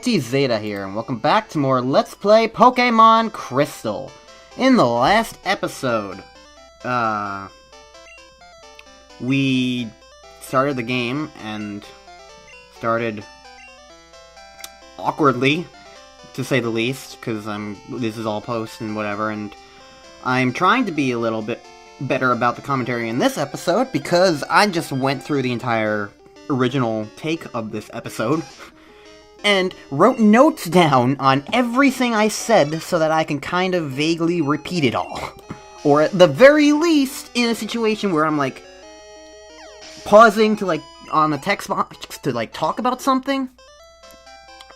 Ultizeta here, and welcome back to more Let's Play Pokémon Crystal. In the last episode, we started the game, and started awkwardly, to say the least, because this is all post and whatever, and I'm trying to be a little bit better about the commentary in this episode, because I just went through the entire original take of this episode, and wrote notes down on everything I said so that I can kind of vaguely repeat it all. Or at the very least, in a situation where I'm, like, pausing to, like, on the text box to, like, talk about something,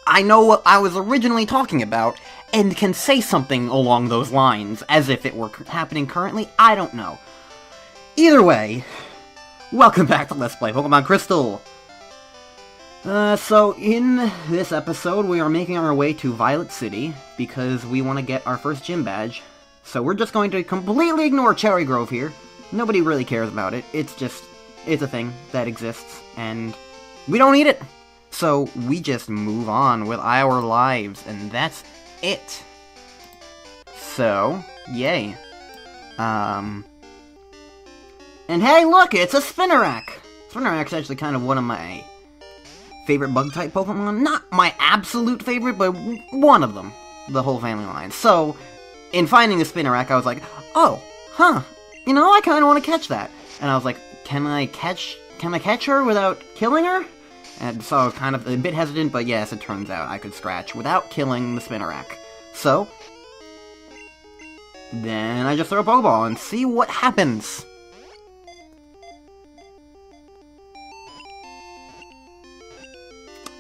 I know what I was originally talking about, and can say something along those lines, as if it were happening currently. I don't know. Either way, welcome back to Let's Play Pokemon Crystal! So in this episode, we are making our way to Violet City, because we want to get our first gym badge. So we're just going to completely ignore Cherry Grove here. Nobody really cares about it. It's a thing that exists, and we don't need it. So we just move on with our lives, and that's it. So, yay. And hey, look, it's a Spinarak! Spinarak's actually kind of one of my favorite bug-type Pokemon. Not my absolute favorite, but one of them. The whole family line. So, in finding the Spinarak, I was like, oh, huh, you know, I kind of want to catch that. And I was like, can I catch her without killing her? And so I was kind of a bit hesitant, but yes, it turns out I could scratch without killing the Spinarak. So, then I just throw a Pokeball and see what happens.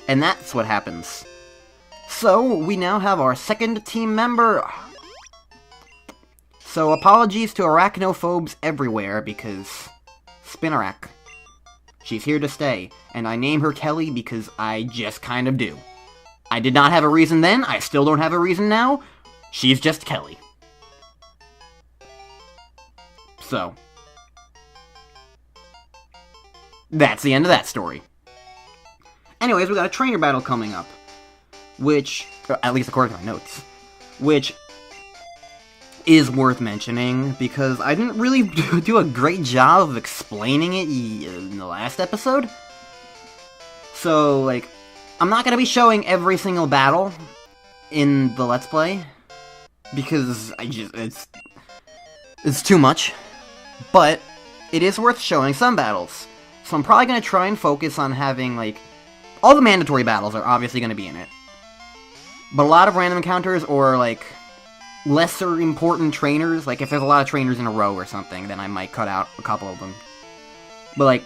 And that's what happens. So, we now have our second team member. So, apologies to arachnophobes everywhere, because Spinarak. She's here to stay, and I name her Kelly because I just kind of do. I did not have a reason then, I still don't have a reason now. She's just Kelly. So, that's the end of that story. Anyways, we got a trainer battle coming up, which, at least according to my notes, which is worth mentioning, because I didn't really do a great job of explaining it in the last episode. So, like, I'm not gonna be showing every single battle in the Let's Play, because it's too much, but it is worth showing some battles. So I'm probably gonna try and focus on having, like, all the mandatory battles are obviously gonna be in it, but a lot of random encounters, or, like, lesser important trainers, like if there's a lot of trainers in a row or something, then I might cut out a couple of them. But, like,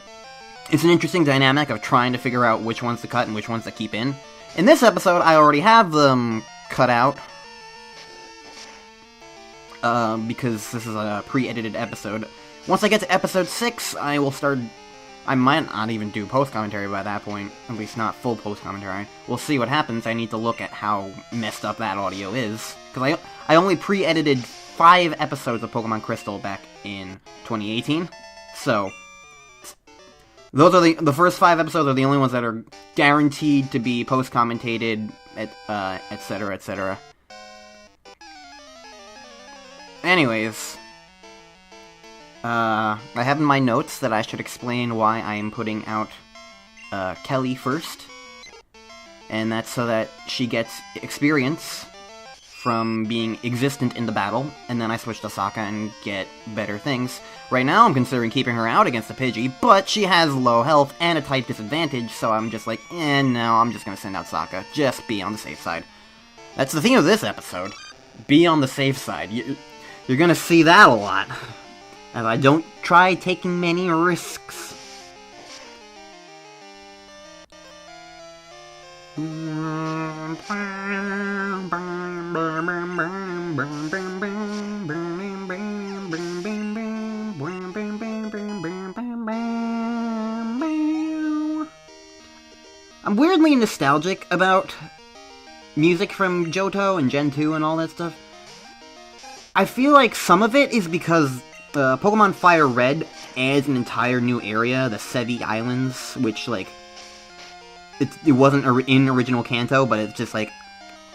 it's an interesting dynamic of trying to figure out which ones to cut and which ones to keep in. In this episode, I already have them cut out, because this is a pre-edited episode. Once I get to episode 6, I will start. I might not even do post-commentary by that point, at least not full post-commentary. We'll see what happens. I need to look at how messed up that audio is, because I only pre-edited 5 episodes of Pokemon Crystal back in 2018, so those are the first 5 episodes are the only ones that are guaranteed to be post-commentated, etc., etc. Anyways, I have in my notes that I should explain why I am putting out Kelly first, and that's so that she gets experience from being existent in the battle, and then I switch to Sokka and get better things. Right now, I'm considering keeping her out against the Pidgey, but she has low health and a type disadvantage, so I'm just like, no, I'm just gonna send out Sokka. Just be on the safe side. That's the theme of this episode. Be on the safe side. You're gonna see that a lot, as I don't try taking many risks. I'm weirdly nostalgic about music from Johto and Gen 2 and all that stuff. I feel like some of it is because Pokemon Fire Red adds an entire new area, the Sevi Islands, which, like, it wasn't in original Kanto, but it's just like,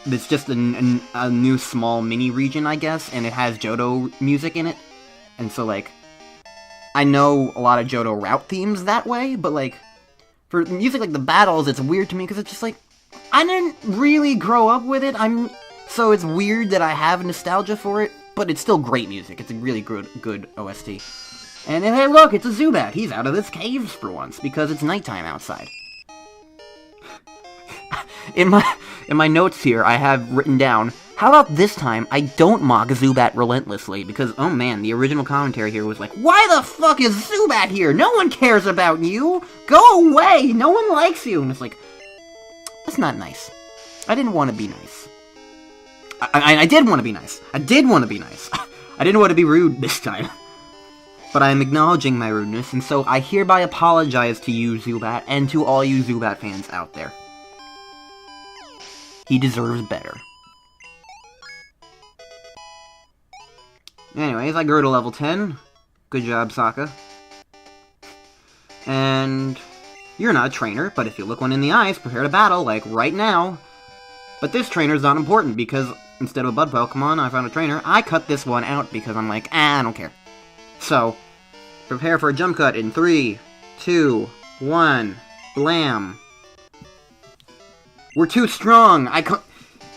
it's just a new small mini region, I guess, and it has Johto music in it, and so, like, I know a lot of Johto route themes that way, but, like, for music like the battles, it's weird to me, because it's just like, I didn't really grow up with it, so it's weird that I have nostalgia for it, but it's still great music. It's a really good OST. And hey, look, it's a Zubat. He's out of this cave for once, because it's nighttime outside. In my notes here, I have written down, how about this time I don't mock Zubat relentlessly, because, oh man, the original commentary here was like, why the fuck is Zubat here? No one cares about you! Go away! No one likes you! And it's like, that's not nice. I didn't want to be nice. I did want to be nice. I did want to be nice. I didn't want to be rude this time. But I am acknowledging my rudeness, and so I hereby apologize to you, Zubat, and to all you Zubat fans out there. He deserves better. Anyways, I grew to level 10. Good job, Sokka. And you're not a trainer, but if you look one in the eyes, prepare to battle, like right now. But this trainer's not important, because instead of a Bud Pokemon, I found a trainer. I cut this one out because I'm like, I don't care. So, prepare for a jump cut in 3, 2, 1, blam. We're too strong!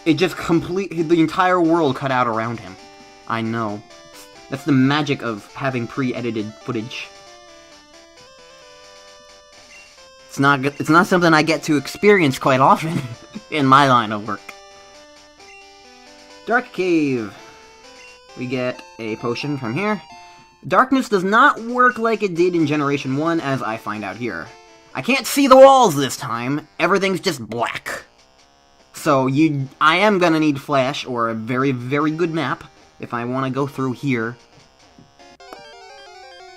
It just the entire world cut out around him. I know. That's the magic of having pre-edited footage. It's not something I get to experience quite often in my line of work. Dark Cave. We get a potion from here. Darkness does not work like it did in Generation 1, as I find out here. I can't see the walls this time. Everything's just black. So I am gonna need Flash, or a very, very good map, if I want to go through here.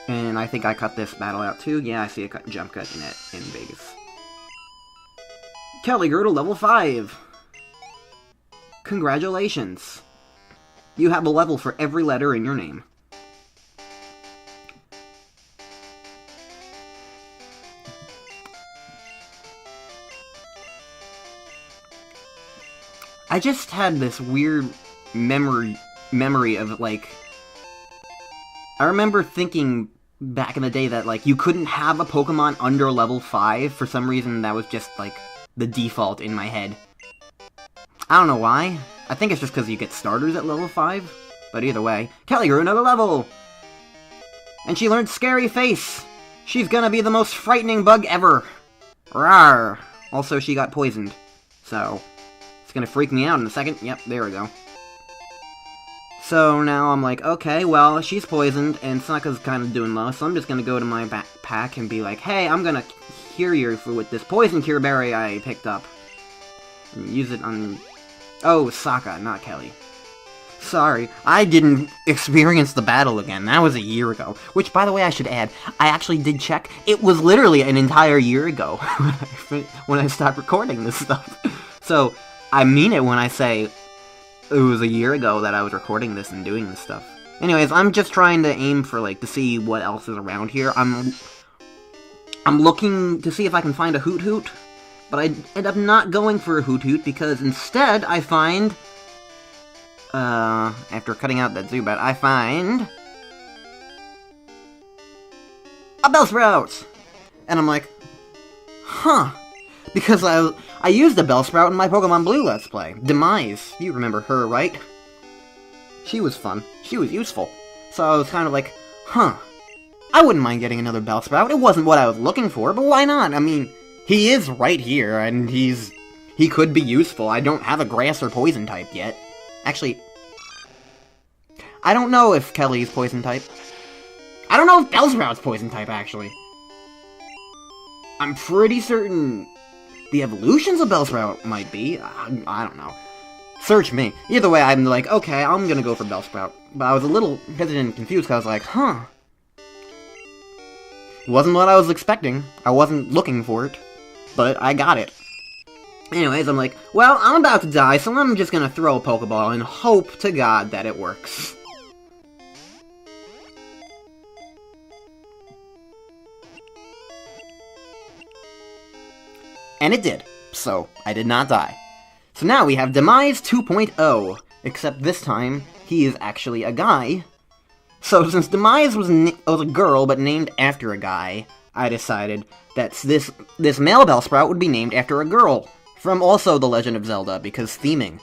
And I think I cut this battle out too. Yeah, I see a jump cut in it in Vegas. Kelly grew to level 5. Congratulations. You have a level for every letter in your name. I just had this weird memory of, like, I remember thinking back in the day that, like, you couldn't have a Pokemon under level 5. For some reason, that was just, like, the default in my head. I don't know why. I think it's just because you get starters at level 5. But either way, Kelly grew another level! And she learned Scary Face! She's gonna be the most frightening bug ever! Rawr! Also, she got poisoned. So, it's gonna freak me out in a second. Yep, there we go. So now I'm like, okay, well, she's poisoned, and Sokka's kind of doing low, so I'm just gonna go to my backpack and be like, hey, I'm gonna cure you with this poison cure berry I picked up. And use it on... Oh, Sokka, not Kelly. Sorry, I didn't experience the battle again. That was a year ago. Which, by the way, I should add, I actually did check. It was literally an entire year ago when I stopped recording this stuff. So, I mean it when I say it was a year ago that I was recording this and doing this stuff. Anyways, I'm just trying to aim for, like, to see what else is around here. I'm looking to see if I can find a Hoot Hoot, but I end up not going for a Hoot Hoot because instead I find... after cutting out that Zubat, I find... a Bellsprout! And I'm like, huh. Because I used a Bellsprout in my Pokemon Blue Let's Play. Demise. You remember her, right? She was fun. She was useful. So I was kind of like, huh. I wouldn't mind getting another Bellsprout. It wasn't what I was looking for, but why not? I mean, he is right here, and he could be useful. I don't have a Grass or Poison type yet. Actually, I don't know if Kelly's Poison type. I don't know if Bellsprout's Poison type, actually. I'm pretty certain the evolutions of Bellsprout might be. I don't know. Search me. Either way, I'm like, okay, I'm gonna go for Bellsprout. But I was a little hesitant and confused, because I was like, huh. It wasn't what I was expecting. I wasn't looking for it. But I got it. Anyways, I'm like, well, I'm about to die, so I'm just gonna throw a Pokeball and hope to God that it works. And it did, so I did not die. So now we have Demise 2.0, except this time, he is actually a guy. So since Demise was a girl, but named after a guy, I decided that this male Bellsprout would be named after a girl, from also The Legend of Zelda, because theming.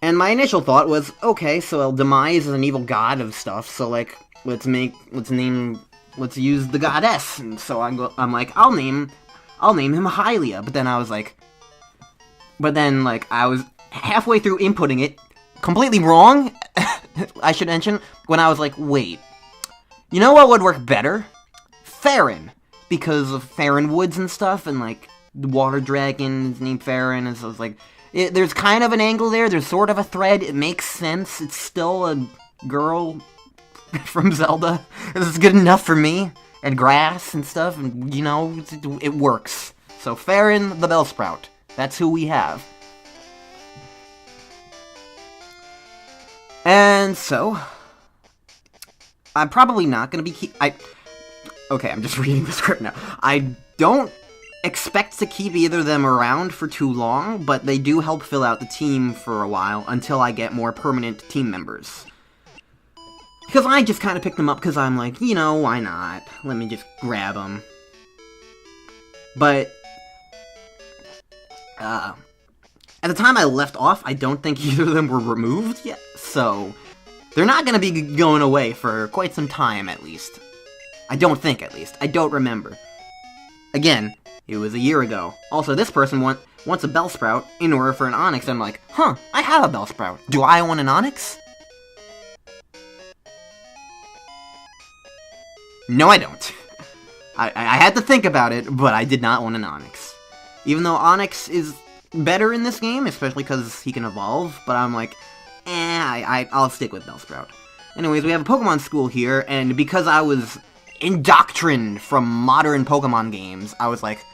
And my initial thought was, okay, so Demise is an evil god of stuff, so like, let's use the goddess. And so I'm like, I'll name him Hylia, but then I was like, I was halfway through inputting it, completely wrong, I should mention, when I was like, wait, you know what would work better? Farron, because of Farron Woods and stuff, and like, the water dragon is named Farron, and so it's like, there's kind of an angle there, there's sort of a thread, it makes sense, it's still a girl from Zelda, this is good enough for me, and grass and stuff, and you know, it works. So Farron the Bellsprout, that's who we have. And so, I'm probably not gonna be okay, I'm just reading the script now. I don't expect to keep either of them around for too long, but they do help fill out the team for a while until I get more permanent team members. Because I just kind of picked them up because I'm like, you know, why not? Let me just grab them. But, at the time I left off, I don't think either of them were removed yet, so they're not going to be going away for quite some time, at least. I don't think, at least. I don't remember. Again, it was a year ago. Also, this person wants a Bellsprout in order for an Onix, and I'm like, huh, I have a Bellsprout. Do I want an Onix? No, I don't. I had to think about it, but I did not want an Onix. Even though Onix is better in this game, especially because he can evolve, but I'm like, I'll stick with Bellsprout. Anyways, we have a Pokemon school here, and because I was indoctrined from modern Pokemon games, I was like,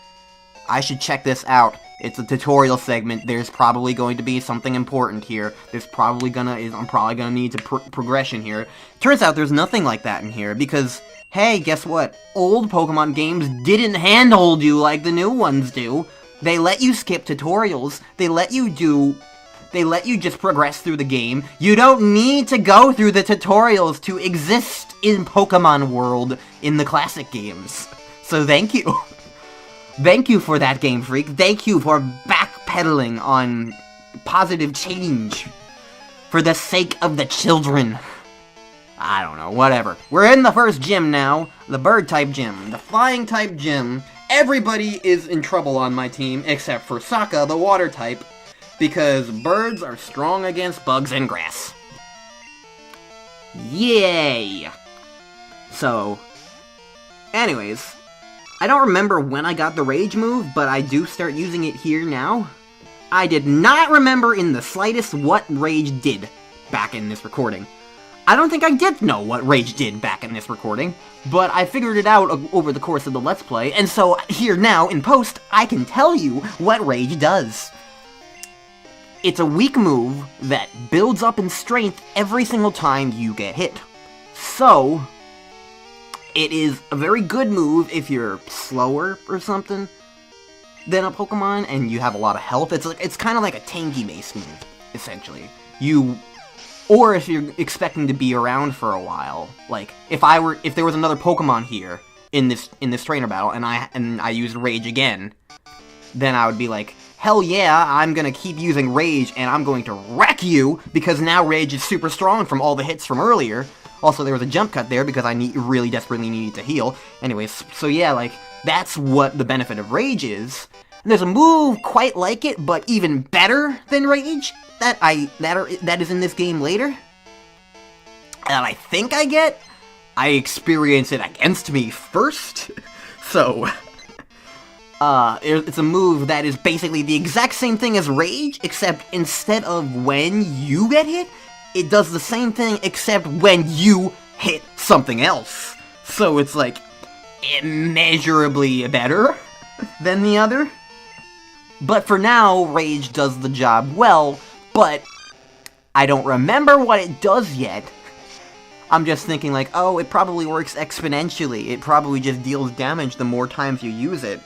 I should check this out. It's a tutorial segment. There's probably going to be something important here. I'm probably gonna need to progression here. Turns out there's nothing like that in here, because, hey, guess what? Old Pokemon games didn't handhold you like the new ones do. They let you skip tutorials. They let you just progress through the game. You don't need to go through the tutorials to exist in Pokemon World in the classic games. So thank you. Thank you for that, Game Freak. Thank you for backpedaling on positive change for the sake of the children. I don't know, whatever. We're in the first gym now, the bird-type gym, the flying-type gym. Everybody is in trouble on my team, except for Sokka, the water-type, because birds are strong against bugs and grass. Yay! So, anyways, I don't remember when I got the Rage move, but I do start using it here now. I did not remember in the slightest what Rage did back in this recording. I don't think I did know what Rage did back in this recording, but I figured it out over the course of the Let's Play, and so here now, in post, I can tell you what Rage does. It's a weak move that builds up in strength every single time you get hit. So, it is a very good move if you're slower or something than a Pokemon, and you have a lot of health. It's kind of like a tanky-based move, essentially. Or if you're expecting to be around for a while, like if there was another Pokemon here in this trainer battle, and I used Rage again, then I would be like, hell yeah, I'm gonna keep using Rage, and I'm going to wreck you because now Rage is super strong from all the hits from earlier. Also, there was a jump cut there because I really desperately needed to heal. Anyways, so yeah, like that's what the benefit of Rage is. And there's a move quite like it, but even better than Rage that is in this game later, and I think I get. I experience it against me first, so it's a move that is basically the exact same thing as Rage, except instead of when you get hit, it does the same thing except when you hit something else. So it's like immeasurably better than the other. But for now, Rage does the job well, but I don't remember what it does yet. I'm just thinking like, oh, it probably works exponentially. It probably just deals damage the more times you use it.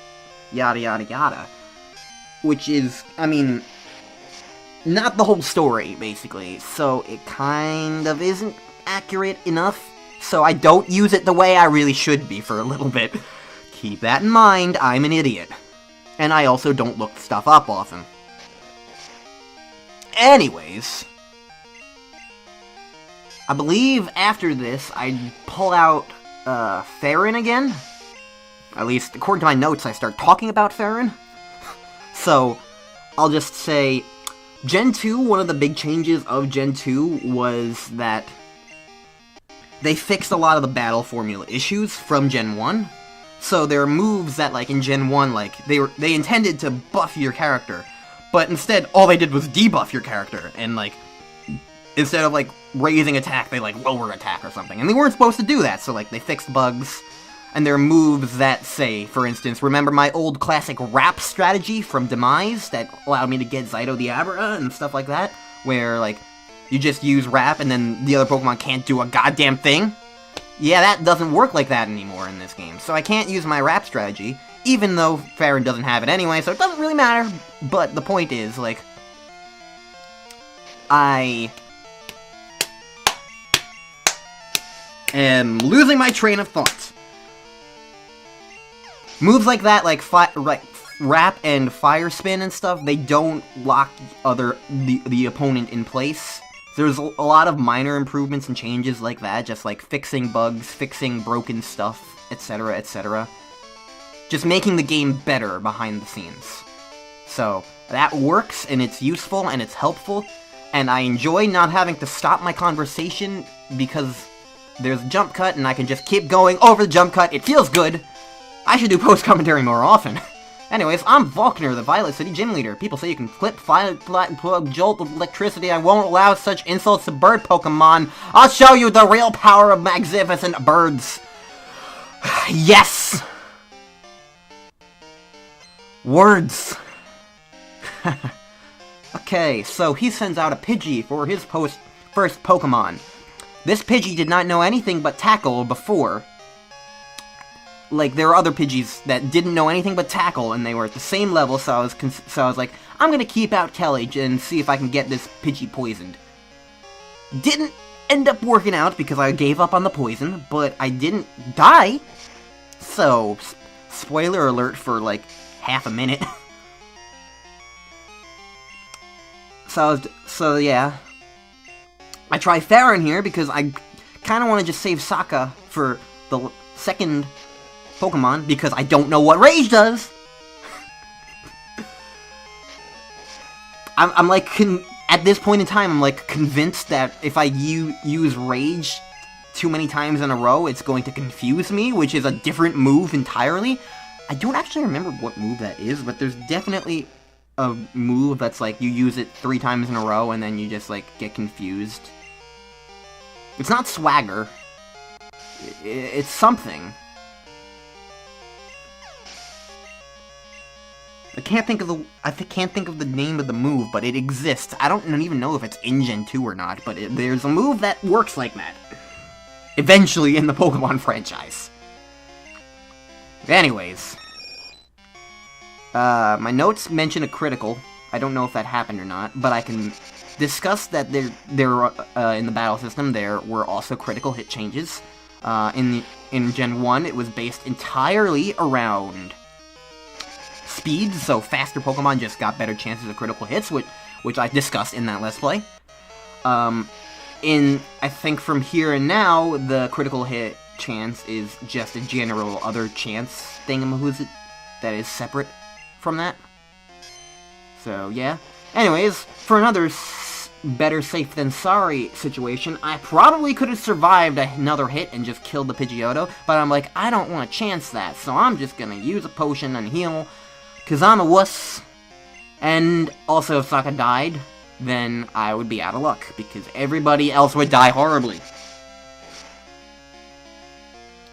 yada yada yada. Which is, I mean, not the whole story, basically, so it kind of isn't accurate enough, so I don't use it the way I really should be for a little bit. Keep that in mind, I'm an idiot. And I also don't look stuff up often. Anyways, I believe after this, I'd pull out, Farron again. At least, according to my notes, I start talking about Farron. So, I'll just say, Gen 2, one of the big changes of Gen 2 was that they fixed a lot of the battle formula issues from Gen 1. So there are moves that, like, in Gen 1, like, they intended to buff your character, but instead, all they did was debuff your character, and, like, instead of, like, raising attack, they, like, lower attack or something. And they weren't supposed to do that, so, like, they fixed bugs. And there are moves that say, for instance, remember my old classic rap strategy from Demise that allowed me to get Zyto the Abra and stuff like that? Where, like, you just use rap and then the other Pokemon can't do a goddamn thing? Yeah, that doesn't work like that anymore in this game. So I can't use my rap strategy, even though Farron doesn't have it anyway, so it doesn't really matter. But the point is, like, I am losing my train of thought. Moves like that, like Wrap and Fire Spin and stuff, they don't lock the opponent in place. There's a lot of minor improvements and changes like that, just like fixing bugs, fixing broken stuff, etc., etc. Just making the game better behind the scenes. So, that works, and it's useful, and it's helpful, and I enjoy not having to stop my conversation because there's a jump cut, and I can just keep going over the jump cut. It feels good. I should do post-commentary more often. Anyways, I'm Falkner, the Violet City Gym Leader. People say you can clip, fire, plug, jolt of electricity. I won't allow such insults to bird Pokemon. I'll show you the real power of magnificent birds. Yes! Words. Okay, so he sends out a Pidgey for his first Pokemon. This Pidgey did not know anything but Tackle before. Like, there were other Pidgeys that didn't know anything but Tackle, and they were at the same level, so I was like, I'm gonna keep out Kelly and see if I can get this Pidgey poisoned. Didn't end up working out because I gave up on the poison, but I didn't die. So, spoiler alert for, like, half a minute. So yeah. I try Farron here because I kind of want to just save Sokka for the second Pokemon, because I don't know what Rage does! I'm like, at this point in time, I'm like convinced that if I use Rage too many times in a row, it's going to confuse me, which is a different move entirely. I don't actually remember what move that is, but there's definitely a move that's like, you use it 3 times in a row, and then you just, like, get confused. It's not Swagger. It's something. I can't think of the name of the move, but it exists. I don't even know if it's in Gen 2 or not, but there's a move that works like that. Eventually in the Pokemon franchise. Anyways. My notes mention a critical. I don't know if that happened or not, but I can discuss that there in the battle system, there were also critical hit changes. In Gen 1, it was based entirely around speed, so faster Pokemon just got better chances of critical hits, which I discussed in that Let's Play. I think from here and now, the critical hit chance is just a general other chance thingamahoozy that is separate from that. So, yeah. Anyways, for another better safe than sorry situation, I probably could have survived another hit and just killed the Pidgeotto, but I'm like, I don't want to chance that, so I'm just gonna use a potion and heal, because I'm a wuss. And also, if Sokka died, then I would be out of luck, because everybody else would die horribly.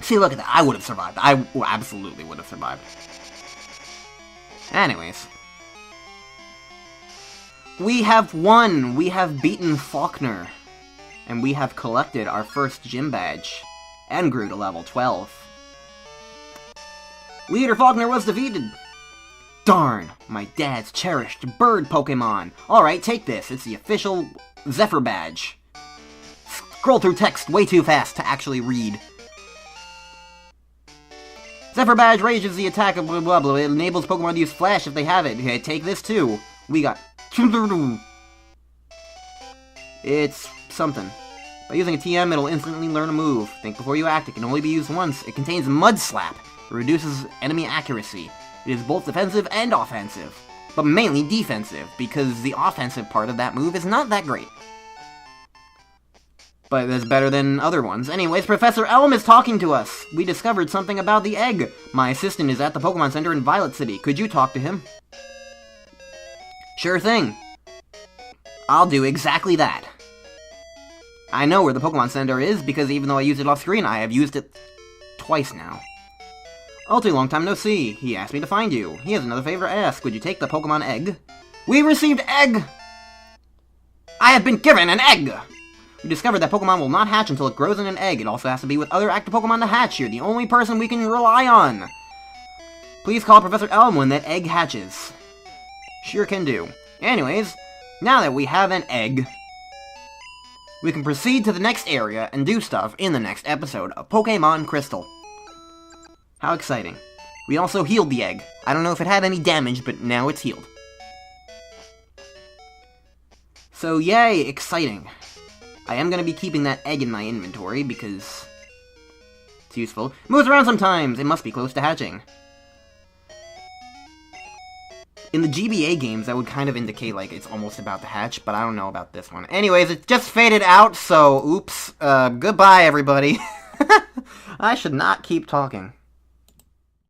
See, look at that. I would have survived. I absolutely would have survived. Anyways. We have won! We have beaten Falkner. And we have collected our first gym badge. And grew to level 12. Leader Falkner was defeated. Darn, my dad's cherished bird Pokemon. Alright, take this. It's the official Zephyr badge. Scroll through text way too fast to actually read. Zephyr badge raises the attack of blah blah blah. It enables Pokemon to use Flash if they have it. Okay, take this too. We got... It's something. By using a TM, it'll instantly learn a move. Think before you act. It can only be used once. It contains Mud Slap. It reduces enemy accuracy. It is both defensive and offensive. But mainly defensive, because the offensive part of that move is not that great. But it's better than other ones. Anyways, Professor Elm is talking to us. We discovered something about the egg. My assistant is at the Pokemon Center in Violet City. Could you talk to him? Sure thing. I'll do exactly that. I know where the Pokemon Center is, because even though I used it off screen, I have used it twice now. Ulti, long time no see. He asked me to find you. He has another favor to ask. Would you take the Pokemon egg? We received egg! I have been given an egg! We discovered that Pokemon will not hatch until it grows in an egg. It also has to be with other active Pokemon to hatch. You're the only person we can rely on. Please call Professor Elm when that egg hatches. Sure can do. Anyways, now that we have an egg, we can proceed to the next area and do stuff in the next episode of Pokémon Crystal. How exciting. We also healed the egg. I don't know if it had any damage, but now it's healed. So yay, exciting. I am going to be keeping that egg in my inventory because it's useful. It moves around sometimes. It must be close to hatching. In the GBA games, that would kind of indicate like it's almost about to hatch, but I don't know about this one. Anyways, it just faded out, so oops. Goodbye, everybody. I should not keep talking.